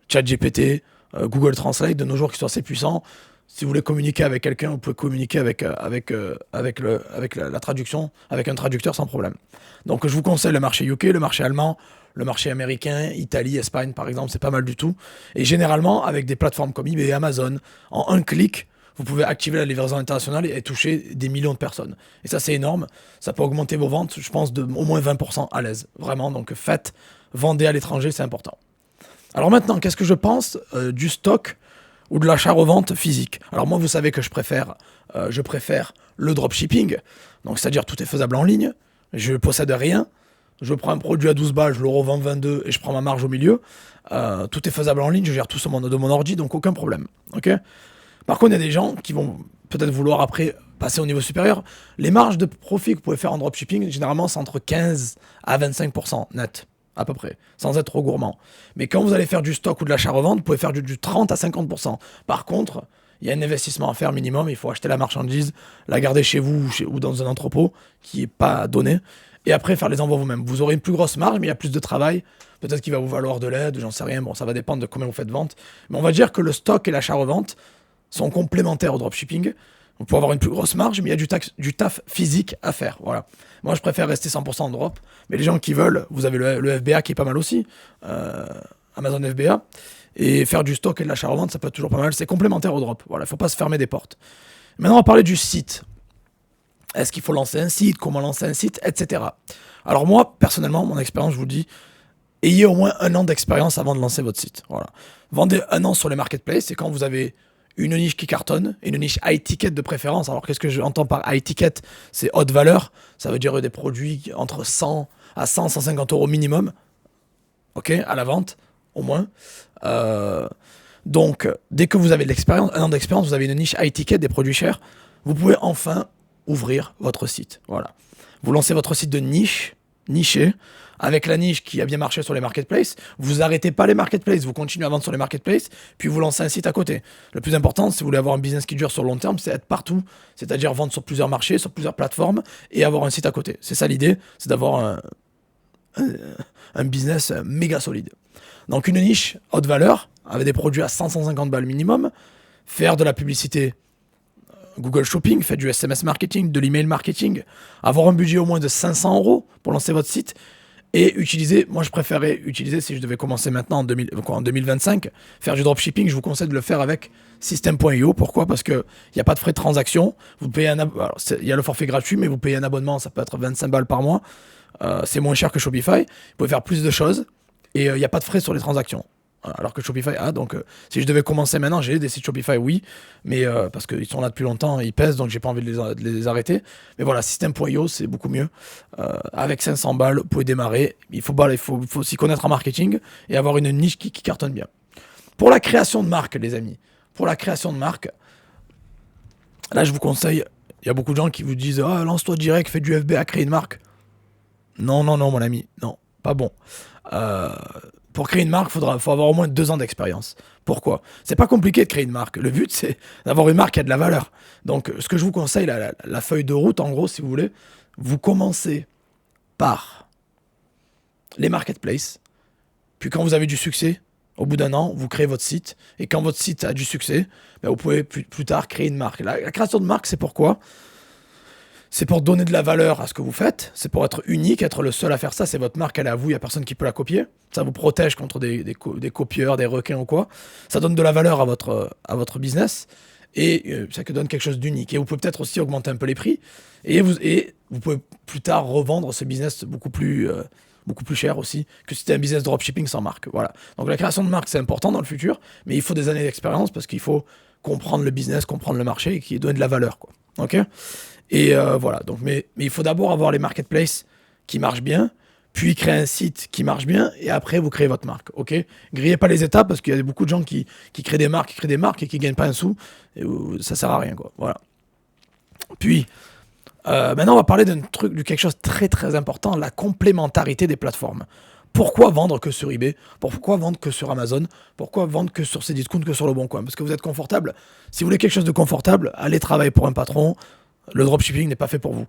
S1: ChatGPT, Google Translate de nos jours qui sont assez puissants. Si vous voulez communiquer avec quelqu'un, vous pouvez communiquer avec la traduction, avec un traducteur sans problème. Donc je vous conseille le marché UK, le marché allemand, le marché américain, Italie, Espagne par exemple, c'est pas mal du tout. Et généralement avec des plateformes comme eBay et Amazon, en un clic, vous pouvez activer la livraison internationale et toucher des millions de personnes. Et ça, c'est énorme. Ça peut augmenter vos ventes, je pense, de au moins 20% à l'aise. Vraiment, donc vendez à l'étranger, c'est important. Alors maintenant, qu'est-ce que je pense du stock ou de l'achat-revente physique? Alors moi, vous savez que je préfère le dropshipping. Donc, c'est-à-dire tout est faisable en ligne. Je ne possède rien. Je prends un produit à 12 balles, je le revends 22 et je prends ma marge au milieu. Tout est faisable en ligne. Je gère tout de mon ordi, donc aucun problème. Ok ? Par contre, il y a des gens qui vont peut-être vouloir après passer au niveau supérieur. Les marges de profit que vous pouvez faire en dropshipping, généralement, c'est entre 15 à 25% net, à peu près, sans être trop gourmand. Mais quand vous allez faire du stock ou de l'achat-revente, vous pouvez faire du 30 à 50%. Par contre, il y a un investissement à faire minimum. Il faut acheter la marchandise, la garder chez vous ou dans un entrepôt qui n'est pas donné. Et après, faire les envois vous-même. Vous aurez une plus grosse marge, mais il y a plus de travail. Peut-être qu'il va vous valoir de l'aide, j'en sais rien. Bon, ça va dépendre de combien vous faites vente. Mais on va dire que le stock et l'achat-revente sont complémentaires au dropshipping. Vous pouvez avoir une plus grosse marge, mais il y a du taf physique à faire. Voilà. Moi, je préfère rester 100% en drop. Mais les gens qui veulent, vous avez le FBA qui est pas mal aussi. Amazon FBA. Et faire du stock et de l'achat-revente, ça peut être toujours pas mal. C'est complémentaire au drop. Voilà, il ne faut pas se fermer des portes. Maintenant, on va parler du site. Est-ce qu'il faut lancer un site? Comment lancer un site? Etc. Alors moi, personnellement, mon expérience, je vous le dis, ayez au moins 1 an d'expérience avant de lancer votre site. Voilà. Vendez 1 an sur les marketplaces. Et quand vous avez une niche qui cartonne, une niche high ticket de préférence. Alors qu'est-ce que j'entends par high ticket? C'est haute valeur, ça veut dire des produits entre 100 à 150 euros minimum, ok, à la vente, au moins. Donc, dès que vous avez de l'expérience, 1 an d'expérience, vous avez une niche high ticket, des produits chers, vous pouvez enfin ouvrir votre site. Voilà. Vous lancez votre site de niché, avec la niche qui a bien marché sur les marketplaces, vous arrêtez pas les marketplaces, vous continuez à vendre sur les marketplaces, puis vous lancez un site à côté. Le plus important, si vous voulez avoir un business qui dure sur le long terme, c'est être partout, c'est-à-dire vendre sur plusieurs marchés, sur plusieurs plateformes, et avoir un site à côté. C'est ça l'idée, c'est d'avoir un business méga solide. Donc une niche haute valeur, avec des produits à 100-150 balles minimum, faire de la publicité Google Shopping, faites du SMS marketing, de l'email marketing, avoir un budget au moins de 500 euros pour lancer votre site, et utiliser, moi je préférais utiliser, si je devais commencer maintenant en 2025, faire du dropshipping, je vous conseille de le faire avec System.io. Pourquoi? Parce qu'il n'y a pas de frais de transaction. Vous payez il y a le forfait gratuit, mais vous payez un abonnement, ça peut être 25 balles par mois. C'est moins cher que Shopify. Vous pouvez faire plus de choses et il n'y a pas de frais sur les transactions. Alors que Shopify a, donc si je devais commencer maintenant, j'ai des sites Shopify, oui, mais parce qu'ils sont là depuis longtemps, ils pèsent, donc j'ai pas envie de les arrêter. Mais voilà, System.io, c'est beaucoup mieux. Avec 500 balles, vous pouvez démarrer. Il faut s'y connaître en marketing et avoir une niche qui cartonne bien. Pour la création de marque, les amis, là je vous conseille, il y a beaucoup de gens qui vous disent « Ah, lance-toi direct, fais du FBA, crée une marque. » Non, mon ami, non, pas bon. Pour créer une marque, faut avoir au moins 2 ans d'expérience. Pourquoi? C'est pas compliqué de créer une marque. Le but, c'est d'avoir une marque qui a de la valeur. Donc, ce que je vous conseille, la feuille de route, en gros, si vous voulez, vous commencez par les marketplaces. Puis quand vous avez du succès, au bout d'1 an, vous créez votre site. Et quand votre site a du succès, ben vous pouvez plus tard créer une marque. La création de marque, c'est pourquoi? C'est pour donner de la valeur à ce que vous faites, c'est pour être unique, être le seul à faire ça, c'est votre marque, elle est à vous, il n'y a personne qui peut la copier. Ça vous protège contre des copieurs, des requins ou quoi. Ça donne de la valeur à votre business. et ça donne quelque chose d'unique. Et vous pouvez peut-être aussi augmenter un peu les prix, et vous pouvez plus tard revendre ce business beaucoup plus cher aussi que si c'était un business dropshipping sans marque. Voilà. Donc la création de marque, c'est important dans le futur, mais il faut des années d'expérience parce qu'il faut comprendre le business, comprendre le marché et qui donne de la valeur, quoi. Ok. Et voilà. Donc, mais il faut d'abord avoir les marketplaces qui marchent bien, puis créer un site qui marche bien, et après vous créez votre marque. Ok. Grillez pas les étapes parce qu'il y a beaucoup de gens qui créent des marques, et qui gagnent pas un sou, et ça sert à rien, quoi. Voilà. Puis maintenant, on va parler de quelque chose de très très important, la complémentarité des plateformes. Pourquoi vendre que sur eBay? Pourquoi vendre que sur Amazon? Pourquoi vendre que sur Cdiscount, que sur Le Bon Coin? Parce que vous êtes confortable. Si vous voulez quelque chose de confortable, allez travailler pour un patron. Le dropshipping n'est pas fait pour vous.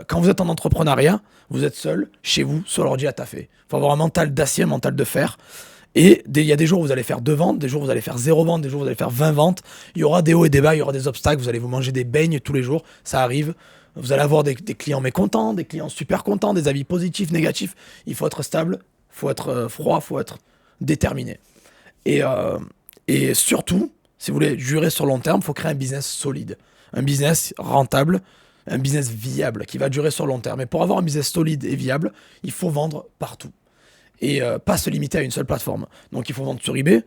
S1: Quand vous êtes en entrepreneuriat, vous êtes seul, chez vous, sur l'ordi à taffer. Il faut avoir un mental d'acier, un mental de fer. Et il y a des jours où vous allez faire 2 ventes, des jours où vous allez faire 0 vente, des jours où vous allez faire 20 ventes. Il y aura des hauts et des bas, il y aura des obstacles, vous allez vous manger des beignes tous les jours, ça arrive. Vous allez avoir des clients mécontents, des clients super contents, des avis positifs, négatifs. Il faut être stable, il faut être froid, il faut être déterminé. Et surtout, si vous voulez durer sur long terme, il faut créer un business solide, un business rentable, un business viable qui va durer sur long terme. Et pour avoir un business solide et viable, il faut vendre partout. Et pas se limiter à une seule plateforme. Donc il faut vendre sur eBay,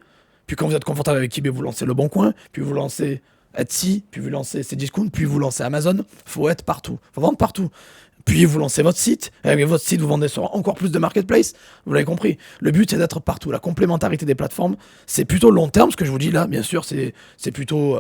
S1: puis quand vous êtes confortable avec eBay, vous lancez Le Bon Coin, puis vous lancez Etsy, puis vous lancez Cdiscount, puis vous lancez Amazon. Il faut être partout, il faut vendre partout. Puis vous lancez votre site, et avec votre site, vous vendez sur encore plus de marketplace. Vous l'avez compris. Le but, c'est d'être partout. La complémentarité des plateformes, c'est plutôt long terme, ce que je vous dis là, bien sûr, c'est plutôt...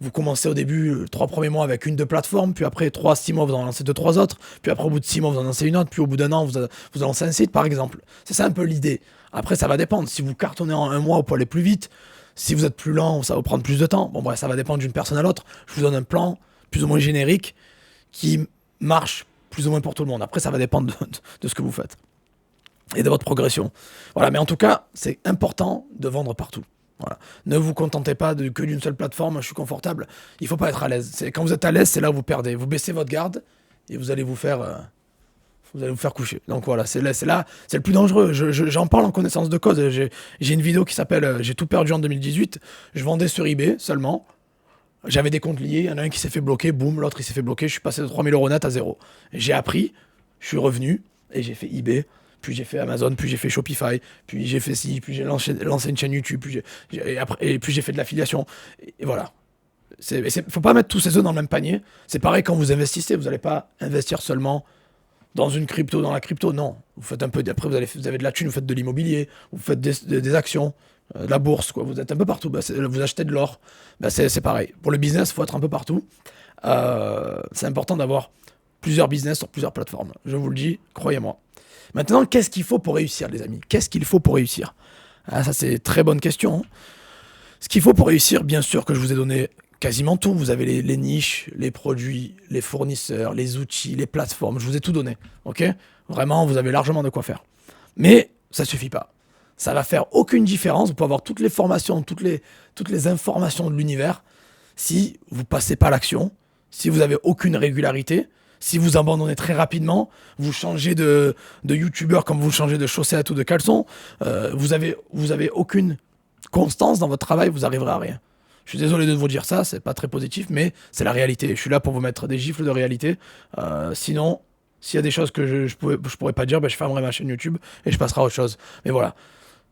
S1: vous commencez au début, 3 premiers mois avec 1-2 plateformes, puis après 3-6 mois, vous en lancez 2-3 autres, puis après au bout de 6 mois, vous en lancez une autre, puis au bout d'un an, vous en lancez un site, par exemple. C'est ça un peu l'idée. Après, ça va dépendre. Si vous cartonnez en 1 mois, vous pouvez aller plus vite. Si vous êtes plus lent, ça va vous prendre plus de temps. Bon, bref, ça va dépendre d'une personne à l'autre. Je vous donne un plan plus ou moins générique qui marche plus ou moins pour tout le monde. Après, ça va dépendre de ce que vous faites et de votre progression. Voilà, mais en tout cas, c'est important de vendre partout. Voilà. Ne vous contentez pas que d'une seule plateforme, je suis confortable. Il ne faut pas être à l'aise. Quand vous êtes à l'aise, c'est là où vous perdez. Vous baissez votre garde et vous allez vous faire coucher. Donc voilà, c'est le plus dangereux. J'en parle en connaissance de cause. J'ai une vidéo qui s'appelle J'ai tout perdu en 2018. Je vendais sur eBay seulement. J'avais des comptes liés. Il y en a un qui s'est fait bloquer. Boum, l'autre il s'est fait bloquer. Je suis passé de 3000 euros net à 0. J'ai appris, je suis revenu et j'ai fait eBay. Puis j'ai fait Amazon, puis j'ai fait Shopify, puis j'ai fait ci, puis j'ai lancé une chaîne YouTube, puis j'ai fait de l'affiliation. Et voilà. Faut pas mettre tous ces œufs dans le même panier. C'est pareil quand vous investissez. Vous n'allez pas investir seulement dans une crypto, dans la crypto. Non. Vous faites un peu. Après, vous avez de la thune, vous faites de l'immobilier, vous faites des actions, de la bourse, quoi. Vous êtes un peu partout. Vous achetez de l'or. C'est pareil. Pour le business, il faut être un peu partout. C'est important d'avoir plusieurs business sur plusieurs plateformes. Je vous le dis, croyez-moi. Maintenant, qu'est-ce qu'il faut pour réussir, les amis? Qu'est-ce qu'il faut pour réussir? Ça, c'est une très bonne question, hein. Ce qu'il faut pour réussir, bien sûr que je vous ai donné quasiment tout. Vous avez les niches, les produits, les fournisseurs, les outils, les plateformes. Je vous ai tout donné. Ok? Vraiment, vous avez largement de quoi faire. Mais ça suffit pas. Ça va faire aucune différence. Vous pouvez avoir toutes les formations, toutes les informations de l'univers. Si vous passez pas à l'action, si vous avez aucune régularité, si vous abandonnez très rapidement, vous changez de youtubeur comme vous changez de chaussettes ou de caleçon, vous avez aucune constance dans votre travail, vous arriverez à rien. Je suis désolé de vous dire ça, c'est pas très positif, mais c'est la réalité. Je suis là pour vous mettre des gifles de réalité. Sinon, s'il y a des choses que je pourrais pas dire, je fermerai ma chaîne YouTube et je passerai à autre chose. Mais voilà.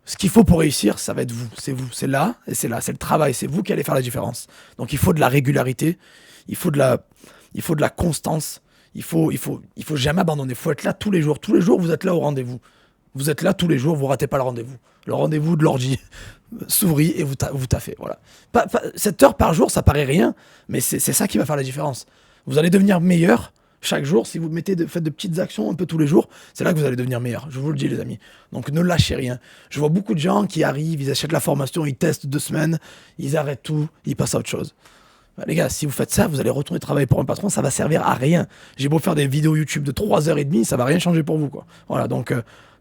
S1: Ce qu'il faut pour réussir, ça va être vous. C'est là et c'est là. C'est le travail. C'est vous qui allez faire la différence. Donc il faut de la régularité. Il faut de la constance. Il faut jamais abandonner. Il faut être là tous les jours. Tous les jours, vous êtes là au rendez-vous. Vous êtes là tous les jours, vous ratez pas le rendez-vous. Le rendez-vous de l'ordi s'ouvrit et vous taffez. Voilà. 7 heures par jour, ça paraît rien, mais c'est ça qui va faire la différence. Vous allez devenir meilleur chaque jour si vous faites de petites actions un peu tous les jours. C'est là que vous allez devenir meilleur. Je vous le dis, les amis. Donc ne lâchez rien. Je vois beaucoup de gens qui arrivent, ils achètent la formation, ils testent 2 semaines, ils arrêtent tout, ils passent à autre chose. Les gars, si vous faites ça, vous allez retourner travailler pour un patron, ça va servir à rien. J'ai beau faire des vidéos YouTube de 3h30, ça va rien changer pour vous, quoi. Voilà, donc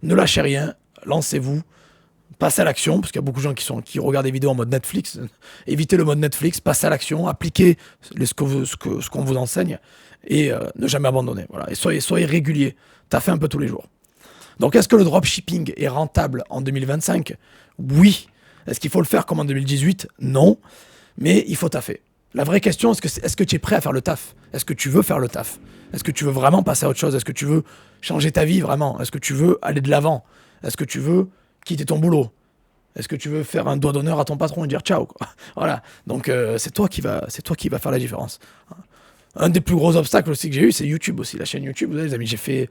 S1: ne lâchez rien, lancez-vous, passez à l'action, parce qu'il y a beaucoup de gens qui regardent des vidéos en mode Netflix. Évitez le mode Netflix, passez à l'action, appliquez ce qu'on vous enseigne et ne jamais abandonner. Voilà. Et soyez régulier, taffez un peu tous les jours. Donc est-ce que le dropshipping est rentable en 2025? Oui. Est-ce qu'il faut le faire comme en 2018? Non. Mais il faut taffer. La vraie question, est-ce que tu es prêt à faire le taf? Est-ce que tu veux faire le taf? Est-ce que tu veux vraiment passer à autre chose? Est-ce que tu veux changer ta vie vraiment? Est-ce que tu veux aller de l'avant? Est-ce que tu veux quitter ton boulot? Est-ce que tu veux faire un doigt d'honneur à ton patron et dire ciao, quoi? Voilà. Donc c'est toi qui va faire la différence. Un des plus gros obstacles aussi que j'ai eu, c'est YouTube aussi, la chaîne YouTube. Vous savez, les amis, j'ai fait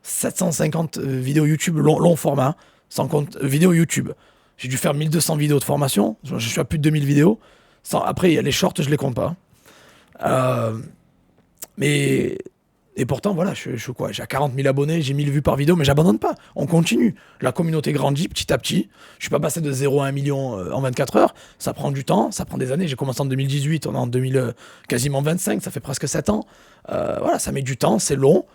S1: 750 vidéos YouTube long format, sans compte vidéos YouTube. J'ai dû faire 1200 vidéos de formation. Je suis à plus de 2000 vidéos. Après, il y a les shorts, je les compte pas. Mais et pourtant, voilà, je quoi, j'ai 40 000 abonnés, j'ai 1000 vues par vidéo, mais j'abandonne pas. On continue. La communauté grandit petit à petit. Je suis pas passé de 0 à 1 million en 24 heures. Ça prend du temps, ça prend des années. J'ai commencé en 2018, on est en 2000, quasiment 25, ça fait presque 7 ans. Voilà, ça met du temps, c'est long,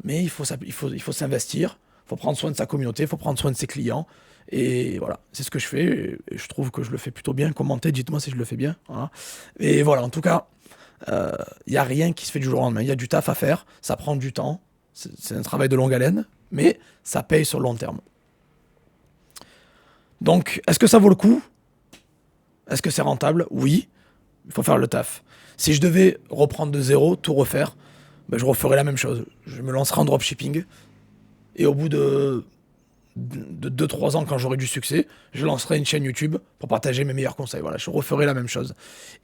S1: mais il faut s'investir. Il faut prendre soin de sa communauté, il faut prendre soin de ses clients. Et voilà, c'est ce que je fais. Et je trouve que je le fais plutôt bien. Commentez, dites-moi si je le fais bien. Voilà. Et voilà, en tout cas, il n'y a rien qui se fait du jour au lendemain. Il y a du taf à faire, ça prend du temps. C'est un travail de longue haleine, mais ça paye sur le long terme. Donc, est-ce que ça vaut le coup? Est-ce que c'est rentable? Oui, il faut faire le taf. Si je devais reprendre de zéro, tout refaire, ben je referais la même chose. Je me lancerai en dropshipping. Et au bout de 2-3 ans, quand j'aurai du succès, je lancerai une chaîne YouTube pour partager mes meilleurs conseils. Voilà, je referai la même chose.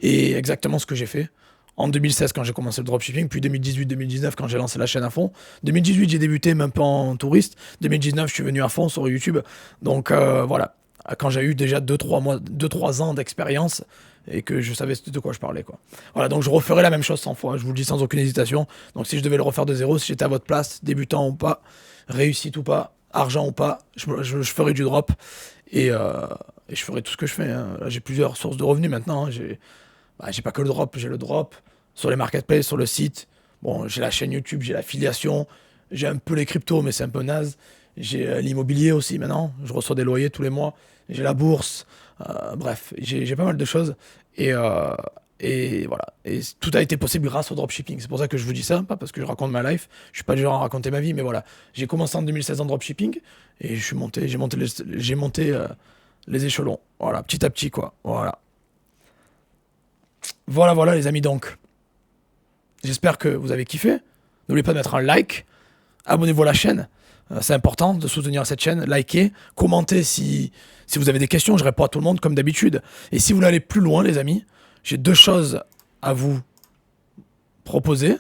S1: Et exactement ce que j'ai fait. En 2016, quand j'ai commencé le dropshipping, puis 2018-2019, quand j'ai lancé la chaîne à fond. 2018, j'ai débuté même pas en touriste. 2019, je suis venu à fond sur YouTube. Donc voilà, quand j'ai eu déjà 2-3 ans d'expérience et que je savais de quoi je parlais, quoi. Voilà, donc je referai la même chose 100 fois. Je vous le dis sans aucune hésitation. Donc si je devais le refaire de zéro, si j'étais à votre place, débutant ou pas, réussite ou pas, argent ou pas, je ferai du drop et je ferai tout ce que je fais, hein. Là, j'ai plusieurs sources de revenus maintenant, hein. J'ai pas que le drop, j'ai le drop sur les marketplaces, sur le site. Bon, j'ai la chaîne YouTube, j'ai l'affiliation, j'ai un peu les cryptos, mais c'est un peu naze. J'ai l'immobilier aussi maintenant, je reçois des loyers tous les mois. J'ai la bourse, bref, j'ai pas mal de choses. Et voilà. Et tout a été possible grâce au dropshipping. C'est pour ça que je vous dis ça, pas parce que je raconte ma life. Je suis pas du genre à raconter ma vie, mais voilà. J'ai commencé en 2016 en dropshipping et j'ai monté les échelons. Voilà, petit à petit, quoi. Voilà. Voilà, les amis, donc. J'espère que vous avez kiffé. N'oubliez pas de mettre un like. Abonnez-vous à la chaîne. C'est important de soutenir cette chaîne. Likez. Commentez si vous avez des questions. Je réponds à tout le monde comme d'habitude. Et si vous voulez aller plus loin, les amis, j'ai 2 choses à vous proposer.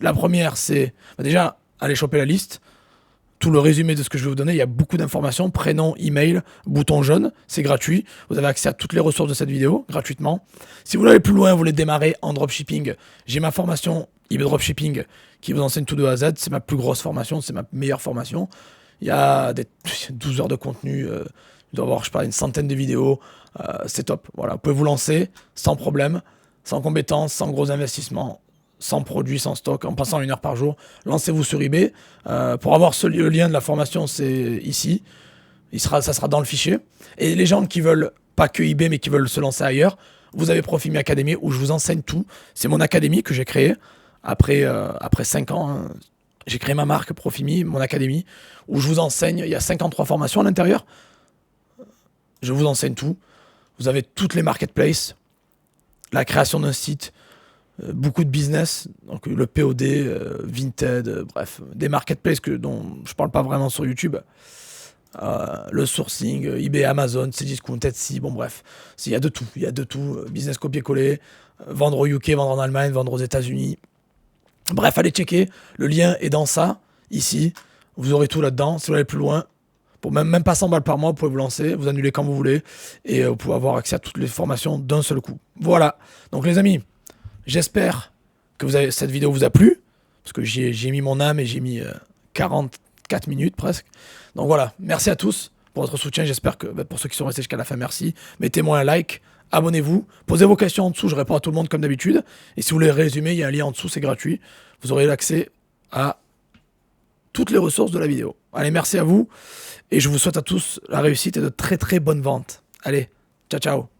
S1: La première, c'est déjà aller choper la liste. Tout le résumé de ce que je vais vous donner, il y a beaucoup d'informations, prénom, email, bouton jaune, c'est gratuit. Vous avez accès à toutes les ressources de cette vidéo, gratuitement. Si vous voulez aller plus loin, vous voulez démarrer en dropshipping, j'ai ma formation eBay Dropshipping qui vous enseigne tout de A à Z. C'est ma plus grosse formation, c'est ma meilleure formation. Il y a 12 heures de contenu, il doit y avoir, je sais pas, une centaine de vidéos. C'est top. Voilà, vous pouvez vous lancer sans problème, sans compétences, sans gros investissements, sans produits, sans stock, en passant 1 heure par jour. Lancez-vous sur eBay. Pour avoir le lien de la formation, c'est ici. Ça sera dans le fichier. Et les gens qui veulent pas que eBay, mais qui veulent se lancer ailleurs, vous avez Profimi Academy où je vous enseigne tout. C'est mon académie que j'ai créée après 5 ans. Hein. J'ai créé ma marque Profimi, mon académie, où je vous enseigne. Il y a 53 formations à l'intérieur. Je vous enseigne tout. Vous avez toutes les marketplaces, la création d'un site, beaucoup de business, donc le POD, Vinted, bref, des marketplaces dont je parle pas vraiment sur YouTube. Le sourcing, eBay, Amazon, Cdiscount, Etsy, bon bref, il y a de tout, business copier-coller, vendre au UK, vendre en Allemagne, vendre aux États-Unis. Bref, allez checker, le lien est dans ça, ici, vous aurez tout là-dedans. Si vous allez plus loin, pour même pas 100 balles par mois, vous pouvez vous lancer, vous annuler quand vous voulez, et vous pouvez avoir accès à toutes les formations d'un seul coup. Voilà, donc les amis, j'espère que cette vidéo vous a plu, parce que j'ai mis mon âme et j'ai mis 44 minutes presque. Donc voilà, merci à tous pour votre soutien. J'espère que pour ceux qui sont restés jusqu'à la fin, merci. Mettez-moi un like, abonnez-vous, posez vos questions en dessous, je réponds à tout le monde comme d'habitude. Et si vous voulez résumer, il y a un lien en dessous, c'est gratuit. Vous aurez l'accès à toutes les ressources de la vidéo. Allez, merci à vous et je vous souhaite à tous la réussite et de très très bonnes ventes. Allez, ciao ciao.